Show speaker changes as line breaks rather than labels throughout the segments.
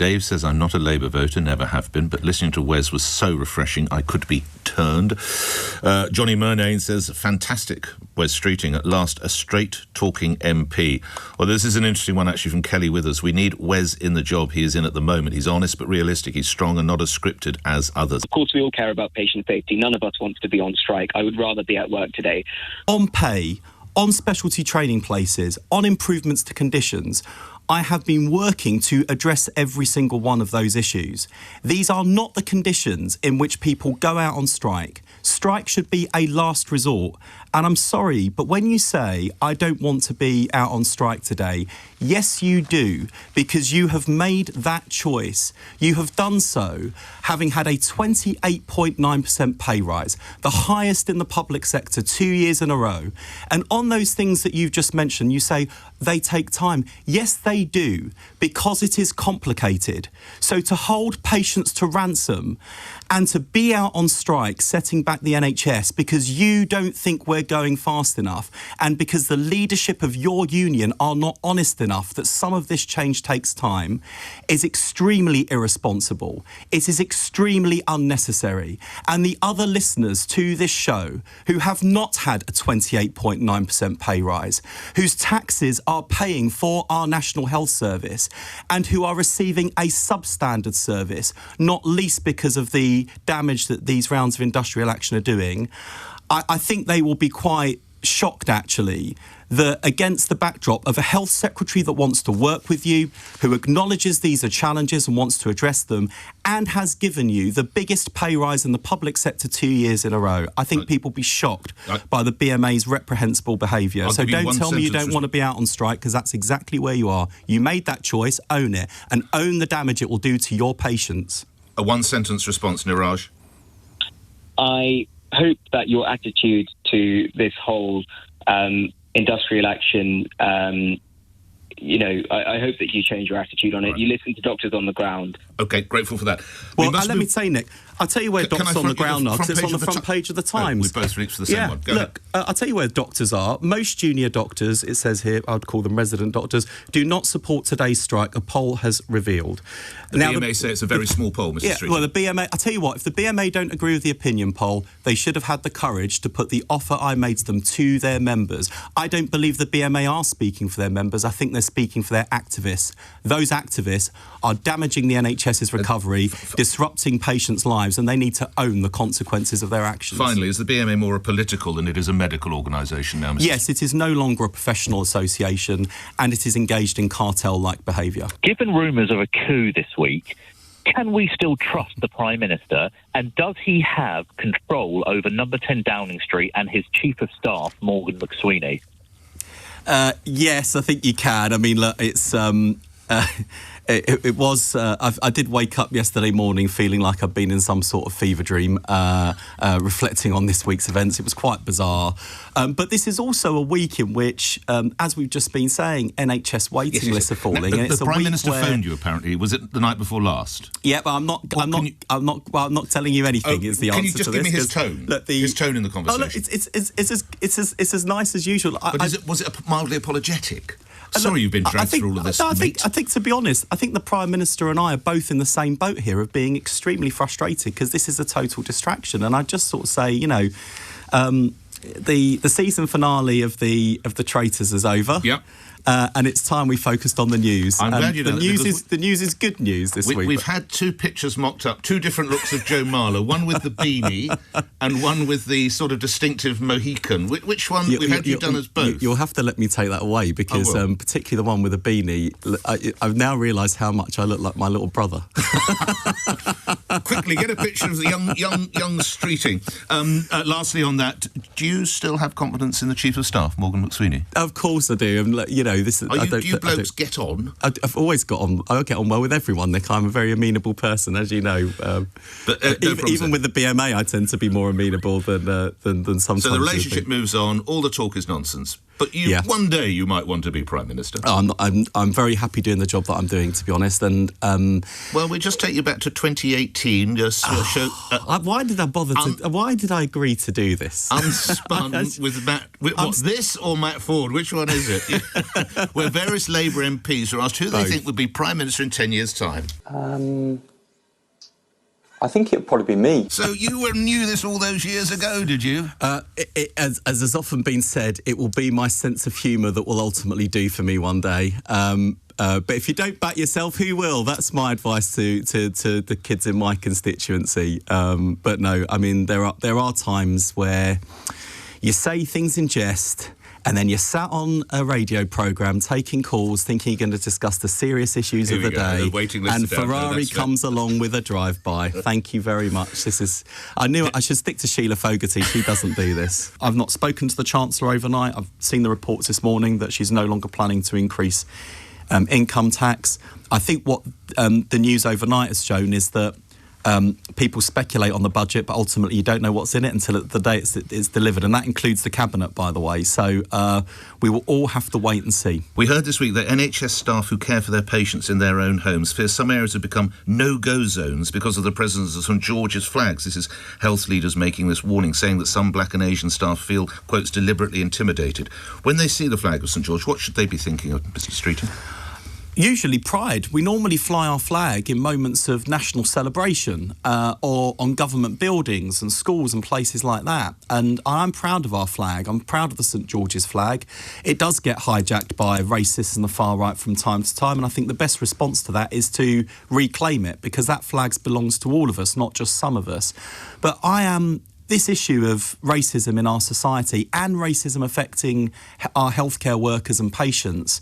Dave says, I'm not a Labour voter, never have been, but listening to Wes was so refreshing, I could be turned. Johnny Murnane says, fantastic, Wes Streeting, at last a straight-talking MP. Well, this is an interesting one, actually, from Kelly Withers. We need Wes in the job he is in at the moment. He's honest but realistic. He's strong and not as scripted as others.
Of course, we all care about patient safety. None of us wants to be on strike. I would rather be at work today.
On pay, on specialty training places, on improvements to conditions, I have been working to address every single one of those issues. These are not the conditions in which people go out on strike. Strike should be a last resort. And I'm sorry, but when you say, I don't want to be out on strike today, yes, you do, because you have made that choice. You have done so having had a 28.9% pay rise, the highest in the public sector 2 years in a row. And on those things that you've just mentioned, you say they take time. Yes, they do, because it is complicated. So to hold patients to ransom and to be out on strike, setting back the NHS because you don't think we're going fast enough and because the leadership of your union are not honest enough that some of this change takes time is extremely irresponsible. It is extremely unnecessary. And the other listeners to this show who have not had a 28.9% pay rise, whose taxes are paying for our National Health Service and who are receiving a substandard service, not least because of the damage that these rounds of industrial action are doing, I think they will be quite shocked, actually, that against the backdrop of a health secretary that wants to work with you, who acknowledges these are challenges and wants to address them, and has given you the biggest pay rise in the public sector 2 years in a row, I think people will be shocked by the BMA's reprehensible behaviour. So don't tell me you don't want to be out on strike, because that's exactly where you are. You made that choice, own it, and own the damage it will do to your patients.
A one-sentence response, Niraj.
I hope that your attitude to this whole industrial action, I hope that you change your attitude on it. Right. You listen to doctors on the ground.
OK, grateful for that.
Well, let me say, Nick, I'll tell you where doctors on the ground are, because it's on the front page of the Times.
We both reached for the same one. Go ahead.
I'll tell you where doctors are. Most junior doctors, it says here, I'd call them resident doctors, do not support today's strike, a poll has revealed.
The BMA say it's a very small poll, Mr. Streeting.
Well, the BMA, I'll tell you what, if the BMA don't agree with the opinion poll, they should have had the courage to put the offer I made to them to their members. I don't believe the BMA are speaking for their members. I think they're speaking for their activists. Those activists are damaging the NHS's recovery, disrupting patients' lives, and they need to own the consequences of their actions.
Finally, is the BMA more a political than it is a medical organisation now, Mr.
Yes, it is no longer a professional association, and it is engaged in cartel-like behaviour.
Given rumours of a coup this week, can we still trust the Prime Minister, and does he have control over number 10 Downing Street and his Chief of Staff, Morgan McSweeney?
Yes, I think you can. I mean, look, it's... It was. I did wake up yesterday morning feeling like I'd been in some sort of fever dream, reflecting on this week's events. It was quite bizarre. But this is also a week in which, as we've just been saying, NHS waiting lists are falling.
The Prime Minister phoned you, apparently. Was it the night before last?
Yeah, but I'm not telling you anything. Is the answer to this?
Can you just give me his tone? His tone in the conversation.
Oh, look, it's as nice as usual.
But was it mildly apologetic? Sorry you've been dragged through all of this,
I think, to be honest, I think the Prime Minister and I are both in the same boat here of being extremely frustrated because this is a total distraction. And I just sort of say, the season finale of the Traitors is over.
Yep.
And it's time we focused on the news.
I'm glad you know that.
The news is good news this week.
We've had two pictures mocked up, two different looks of Joe Marler, one with the beanie and one with the sort of distinctive Mohican. Which one? We've had you done as both.
You'll have to let me take that away because particularly the one with the beanie, I've now realised how much I look like my little brother.
Quickly, get a picture of the young Streeting. Lastly on that, do you still have confidence in the Chief of Staff, Morgan McSweeney?
Of course I do. And,
do you blokes get on?
I've always got on. I get on well with everyone, Nick. I'm a very amenable person, as you know.
But
even with the BMA, I tend to be more amenable than sometimes.
So the relationship moves on. All the talk is nonsense. But one day you might want to be Prime Minister.
I'm very happy doing the job that I'm doing, to be honest. And
well, we just take you back to 2018. 2018.
Why did I bother to? Why did I agree to do this?
Unspun with Matt. What's this or Matt Ford? Which one is it? Where various Labour MPs were asked who they think would be Prime Minister in 10 years' time.
I think it would probably be me.
So you knew this all those years ago, did you?
As has often been said, it will be my sense of humour that will ultimately do for me one day. But if you don't back yourself, who will? That's my advice to the kids in my constituency. But no, I mean, there are times where you say things in jest, and then you're sat on a radio programme taking calls, thinking you're going to discuss the serious issues of the day, and Ferrari comes along with a drive-by. Thank you very much. I knew I should stick to Sheila Fogarty. She doesn't do this. I've not spoken to the Chancellor overnight. I've seen the reports this morning that she's no longer planning to increase income tax. I think what the news overnight has shown is that people speculate on the budget, but ultimately you don't know what's in it until the day it's delivered, and that includes the Cabinet, by the way. So we will all have to wait and see.
We heard this week that NHS staff who care for their patients in their own homes fear some areas have become no-go zones because of the presence of St George's flags. This is health leaders making this warning, saying that some black and Asian staff feel, quotes, deliberately intimidated. When they see the flag of St George, what should they be thinking of, Mr Streeting?
Usually pride. We normally fly our flag in moments of national celebration or on government buildings and schools and places like that. And I'm proud of our flag. I'm proud of the St George's flag. It does get hijacked by racists and the far right from time to time, and I think the best response to that is to reclaim it, because that flag belongs to all of us, not just some of us. But this issue of racism in our society and racism affecting our healthcare workers and patients,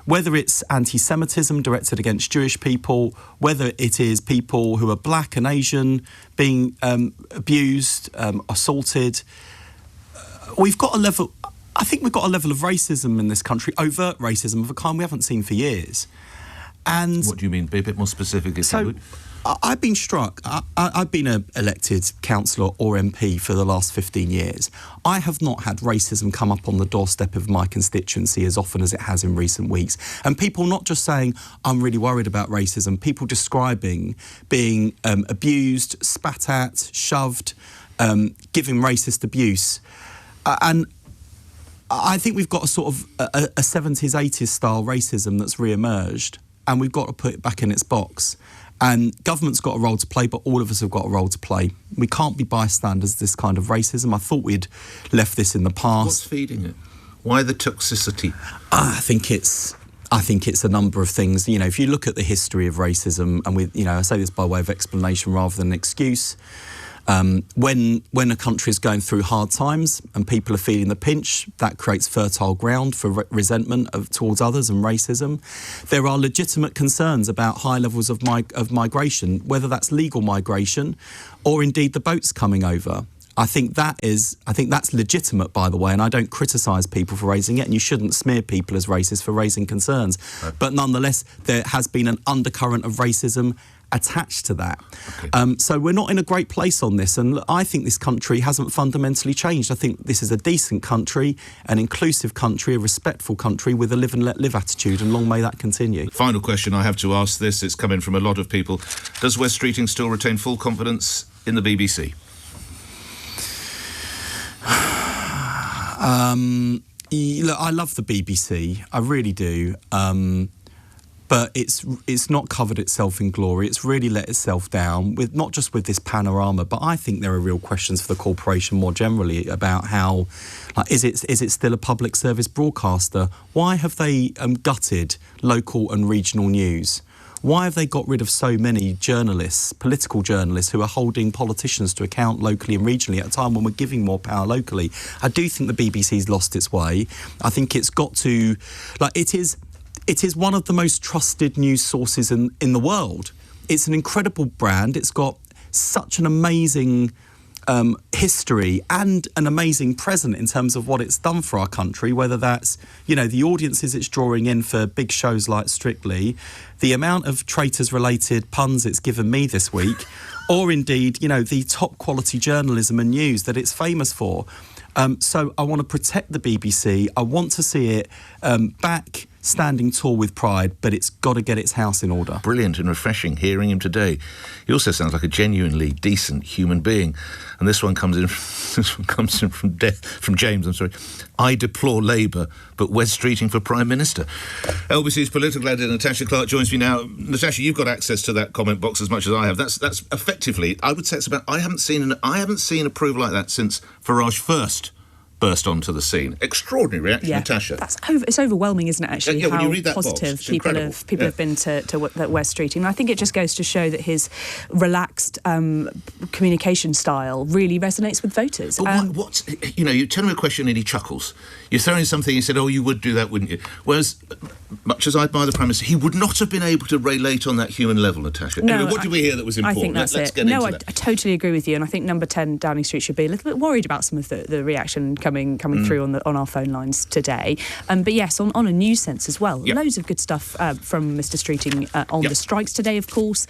whether it's anti-Semitism directed against Jewish people, whether it is people who are black and Asian being abused, assaulted, we've got a level of racism in this country, overt racism of a kind we haven't seen for years. And
what do you mean? Be a bit more specific, if you would.
I've been struck. I've been an elected councillor or MP for the last 15 years. I have not had racism come up on the doorstep of my constituency as often as it has in recent weeks. And people not just saying, I'm really worried about racism, people describing being abused, spat at, shoved, giving racist abuse. And I think we've got a sort of a 70s, 80s style racism that's re-emerged, and we've got to put it back in its box. And government's got a role to play, but all of us have got a role to play. We can't be bystanders to this kind of racism. I thought we'd left this in the past.
What's feeding it? Why the toxicity?
I think it's a number of things. You know, if you look at the history of racism, and I say this by way of explanation rather than excuse. When a country is going through hard times and people are feeling the pinch, that creates fertile ground for resentment towards others and racism. There are legitimate concerns about high levels of migration, whether that's legal migration or indeed the boats coming over. I think that's legitimate, by the way, and I don't criticise people for raising it, and you shouldn't smear people as racist for raising concerns. Right. But nonetheless, there has been an undercurrent of racism attached to that. Okay. So we're not in a great place on this, and I think this country hasn't fundamentally changed. I think this is a decent country, an inclusive country, a respectful country with a live and let live attitude, and long may that continue.
Final question I have to ask this, it's come in from a lot of people. Does Wes Streeting still retain full confidence in the BBC?
Look, I love the BBC, I really do. But it's not covered itself in glory. It's really let itself down, with not just with this panorama, but I think there are real questions for the corporation more generally about how, is it still a public service broadcaster? Why have they gutted local and regional news? Why have they got rid of so many journalists, political journalists, who are holding politicians to account locally and regionally at a time when we're giving more power locally? I do think the BBC's lost its way. I think it's got to, it is one of the most trusted news sources in the world. It's an incredible brand. It's got such an amazing history and an amazing present in terms of what it's done for our country, whether that's, the audiences it's drawing in for big shows like Strictly, the amount of traitors-related puns it's given me this week, or indeed, the top-quality journalism and news that it's famous for. So I want to protect the BBC. I want to see it back standing tall with pride, but it's got to get its house in order.
Brilliant and refreshing hearing him today. He also sounds like a genuinely decent human being. And this one comes in from James, I'm sorry. I deplore Labour, but Wes Streeting for Prime Minister. LBC's political editor Natasha Clark joins me now. Natasha, you've got access to that comment box as much as I have. That's effectively, I would say it's about, I haven't seen a proof like that since Farage first burst onto the scene. Extraordinary reaction, Natasha.
It's overwhelming, isn't it, actually,
when you read that
positive
box,
people have been to Wes Streeting. And I think it just goes to show that his relaxed communication style really resonates with voters.
But you tell him a question and he chuckles. You throw in something, he said, oh, you would do that, wouldn't you? Whereas, much as I admire the Prime Minister, he would not have been able to relate on that human level, Natasha.
No,
anyway, what did we hear that was important?
I think that's
Let's
it.
get into that.
I totally agree with you, and I think number 10 Downing Street should be a little bit worried about some of the reaction coming through on our phone lines today. But yes, on a news sense as well.
Yep.
Loads of good stuff from Mr. Streeting on the strikes today, of course.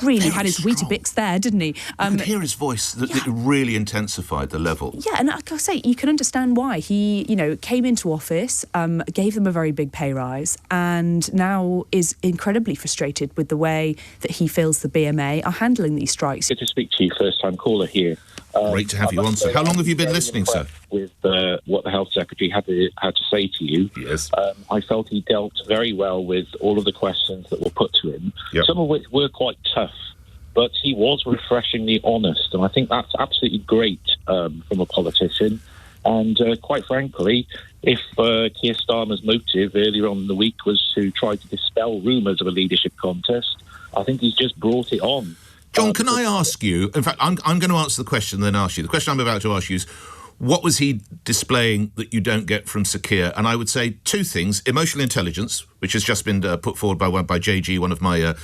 Really had his Weetabix there, didn't he?
You could hear his voice that it really intensified the level.
Yeah, and like I say, you can understand why. He, came into office, gave them a very big pay rise, and now is incredibly frustrated with the way that he feels the BMA are handling these strikes.
Good to speak to you, first-time caller here.
Great to have you on, sir. How long have you been listening, sir?
With what the Health Secretary had to say to you.
Yes.
I felt he dealt very well with all of the questions that were put to him, some of which were quite tough, but he was refreshingly honest, and I think that's absolutely great from a politician. And quite frankly, if Keir Starmer's motive earlier on in the week was to try to dispel rumours of a leadership contest, I think he's just brought it on.
John, can I ask you, in fact, I'm going to answer the question and then ask you. The question I'm about to ask you is, what was he displaying that you don't get from Sir Keir? And I would say two things: emotional intelligence, which has just been put forward by JG, one of my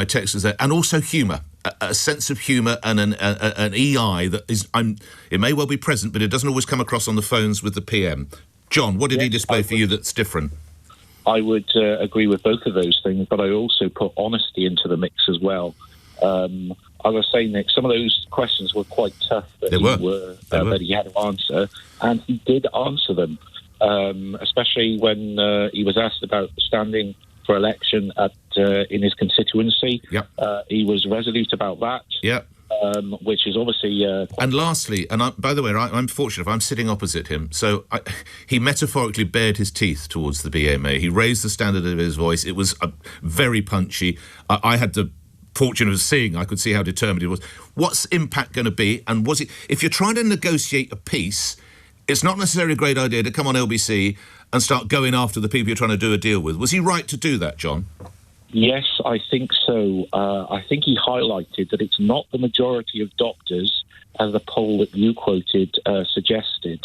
texters there, and also humour, a sense of humour and an EI that is, it may well be present, but it doesn't always come across on the phones with the PM. John, what did he display for you that's different?
I would agree with both of those things, but I also put honesty into the mix as well. I was saying, Nick, some of those questions were quite tough that he had to answer, and he did answer them, especially when he was asked about standing for election in his constituency.
Yep.
He was resolute about that.
Yeah.
Which is obviously...
and lastly, by the way, I'm fortunate, I'm sitting opposite him, so he metaphorically bared his teeth towards the BMA. He raised the standard of his voice. It was very punchy. I had the fortune of seeing, I could see how determined he was. What's impact going to be? And was it, if you're trying to negotiate a peace, it's not necessarily a great idea to come on LBC and start going after the people you're trying to do a deal with. Was he right to do that, John?
Yes, I think so. I think he highlighted that it's not the majority of doctors, as the poll that you quoted suggested.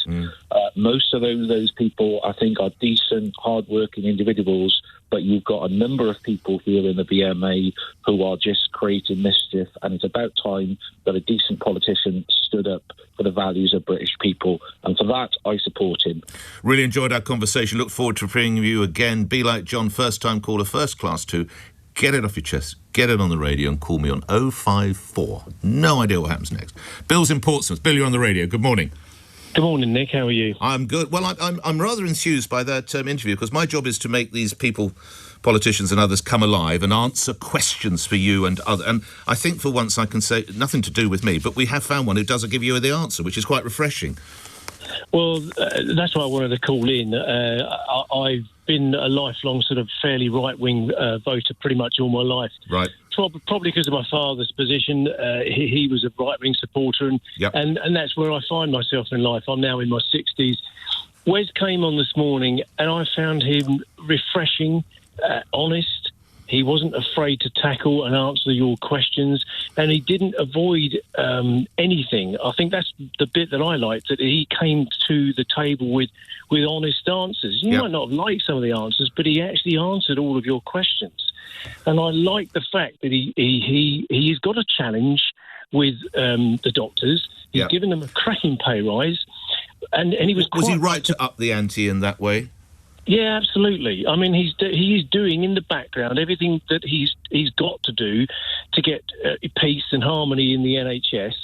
Most of those people, I think, are decent, hard-working individuals, but you've got a number of people here in the BMA who are just creating mischief, and it's about time that a decent politician stood up for the values of British people, and for that, I support him.
Really enjoyed our conversation. Look forward to bringing you again. Be like John, first-time caller, first class too. Get it off your chest, get it on the radio, and call me on 054. No idea what happens next. Bill's in Portsmouth. Bill, you're on the radio. Good morning.
Good morning, Nick. How are you?
I'm good. Well, I'm rather enthused by that interview, because my job is to make these people, politicians and others, come alive and answer questions for you and others. And I think for once I can say, nothing to do with me, but we have found one who does give you the answer, which is quite refreshing.
Well, that's why I wanted to call in. I've been a lifelong sort of fairly right-wing voter pretty much all my life.
Right.
Probably because of my father's position. He was a right-wing supporter, and that's where I find myself in life. I'm now in my 60s. Wes came on this morning, and I found him refreshing, honest. He wasn't afraid to tackle and answer your questions, and he didn't avoid anything. I think that's the bit that I liked, that he came to the table with honest answers. You might not have liked some of the answers, but he actually answered all of your questions. And I like the fact that he's got a challenge with the doctors. He's given them a cracking pay rise, and he was
he right to up the ante in that way?
Yeah, absolutely. I mean, he's doing in the background everything that he's got to do to get peace and harmony in the NHS.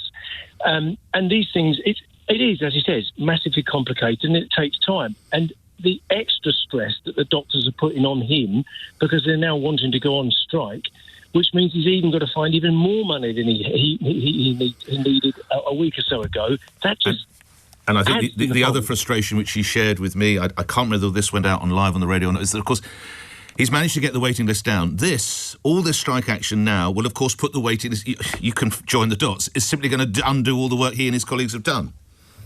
And these things, it is, as he says, massively complicated, and it takes time. And the extra stress that the doctors are putting on him because they're now wanting to go on strike, which means he's even got to find even more money than he needed a week or so ago. That just...
And I think the other frustration which he shared with me, I can't remember whether this went out live on the radio or not, is that, of course, he's managed to get the waiting list down. All this strike action now will, of course, put the waiting list... You can join the dots. It's simply going to undo all the work he and his colleagues have done.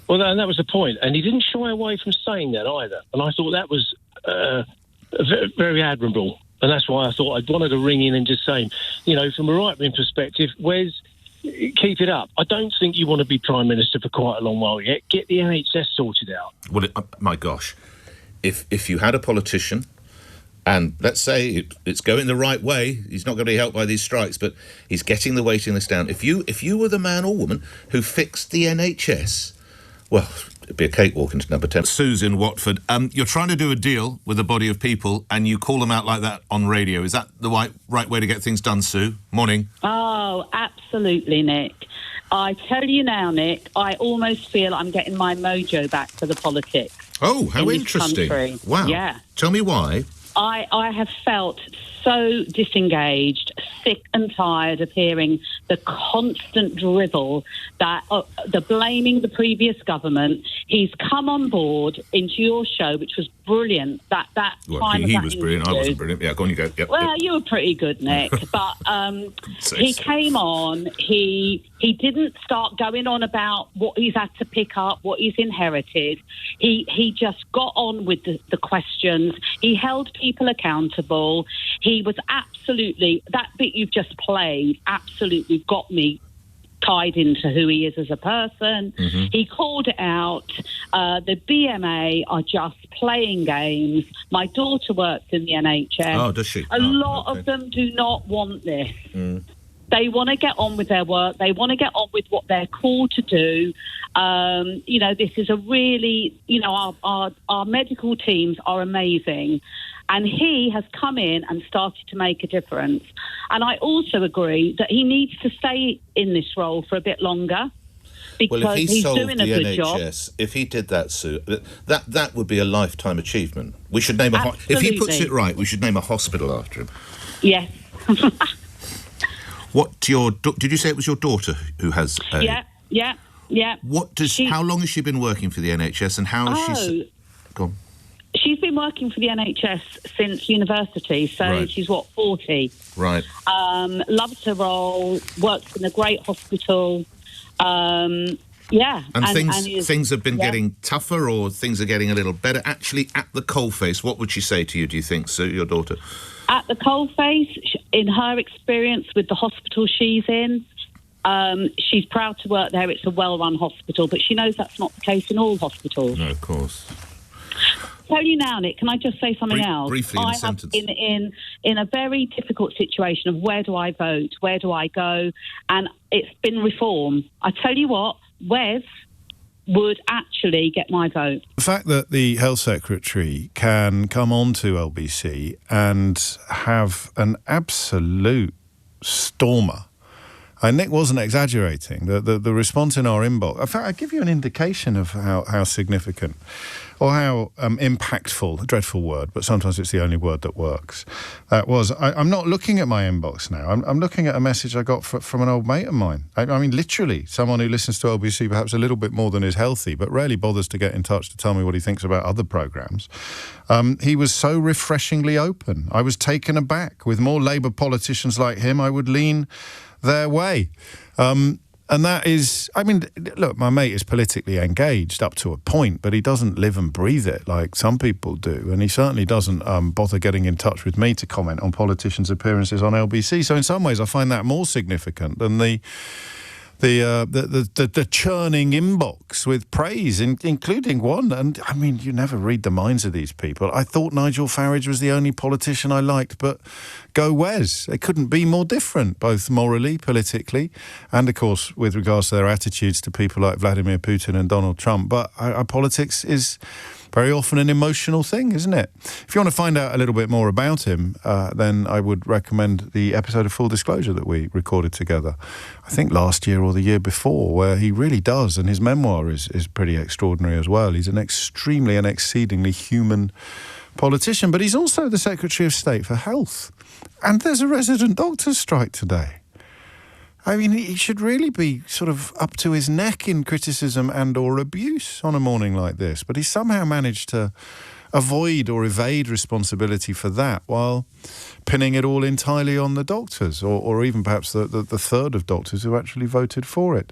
Well, and that was the point. And he didn't shy away from saying that either. And I thought that was very admirable. And that's why I thought I'd wanted to ring in and just say, from a right-wing perspective, Wes, keep it up. I don't think you want to be Prime Minister for quite a long while yet. Get the NHS sorted out.
Well, my gosh, if you had a politician, and let's say it's going the right way, he's not going to be helped by these strikes, but he's getting the waiting list down. If you were the man or woman who fixed the NHS, well, it'd be a cakewalk into number 10. Sue's in Watford. You're trying to do a deal with a body of people and you call them out like that on radio. Is that the right way to get things done, Sue? Morning.
Oh, absolutely, Nick. I tell you now, Nick, I almost feel I'm getting my mojo back for the politics.
Oh, how interesting. Wow.
Yeah.
Tell me why.
I have felt so disengaged, sick and tired of hearing the constant drivel that the blaming the previous government. He's come on board into your show, which was brilliant. He was brilliant. I wasn't brilliant. Yeah, go on, you go. Yep, well, you were pretty good, Nick. But he came on. He didn't start going on about what he's had to pick up, what he's inherited. He just got on with the questions. He held people accountable. He was absolutely, that bit you've just played, absolutely got me tied into who he is as a person. Mm-hmm. He called it out. The BMA are just playing games. My daughter works in the NHS.
Oh, does she?
A lot of them do not want this. Mm. They want to get on with their work. They want to get on with what they're called to do. This is a really, our medical teams are amazing. And he has come in and started to make a difference. And I also agree that he needs to stay in this role for a bit longer because he's doing a good NHS,
job. If he did that, Sue, that would be a lifetime achievement. We should name if he puts it right, we should name a hospital after him.
Yes.
Did you say it was your daughter who has?
Yeah.
How long has she been working for the NHS, and how has she? Go on.
She's been working for the NHS since university, so right. She's 40.
Right.
Loves her role. Works in a great hospital. And
things have been getting tougher, or things are getting a little better. Actually, at the coalface, what would she say to you? Do you think, Sue, your daughter?
At the coalface, in her experience with the hospital she's in, she's proud to work there. It's a well-run hospital, but she knows that's not the case in all hospitals.
No, of course.
Tell you now, Nick, can I just say something else?
Briefly, in a sentence.
I have been in a very difficult situation of where do I vote, where do I go, and it's been reform. I tell you what, Wes would actually get my vote.
The fact that the Health Secretary can come on to LBC and have an absolute stormer. Nick wasn't exaggerating. The response in our inbox... In fact, I'll give you an indication of how significant or how impactful, a dreadful word, but sometimes it's the only word that works, that was. I'm not looking at my inbox now. I'm looking at a message I got from an old mate of mine. I mean, literally, someone who listens to LBC perhaps a little bit more than is healthy, but rarely bothers to get in touch to tell me what he thinks about other programmes. He was so refreshingly open. I was taken aback. With more Labour politicians like him, I would lean their way. And that is, I mean, look, my mate is politically engaged up to a point, but he doesn't live and breathe it like some people do. And he certainly doesn't bother getting in touch with me to comment on politicians' appearances on LBC. So in some ways, I find that more significant than the churning inbox with praise, including one. And, I mean, you never read the minds of these people. I thought Nigel Farage was the only politician I liked, but go Wes. They couldn't be more different, both morally, politically, and, of course, with regards to their attitudes to people like Vladimir Putin and Donald Trump. But our politics is very often an emotional thing, isn't it? If you want to find out a little bit more about him, then I would recommend the episode of Full Disclosure that we recorded together, I think last year or the year before, where he really does, and his memoir is pretty extraordinary as well. He's an extremely and exceedingly human politician, but he's also the Secretary of State for Health. And there's a resident doctor's strike today. I mean, he should really be sort of up to his neck in criticism and or abuse on a morning like this. But he somehow managed to avoid or evade responsibility for that while pinning it all entirely on the doctors, or even perhaps the third of doctors who actually voted for it.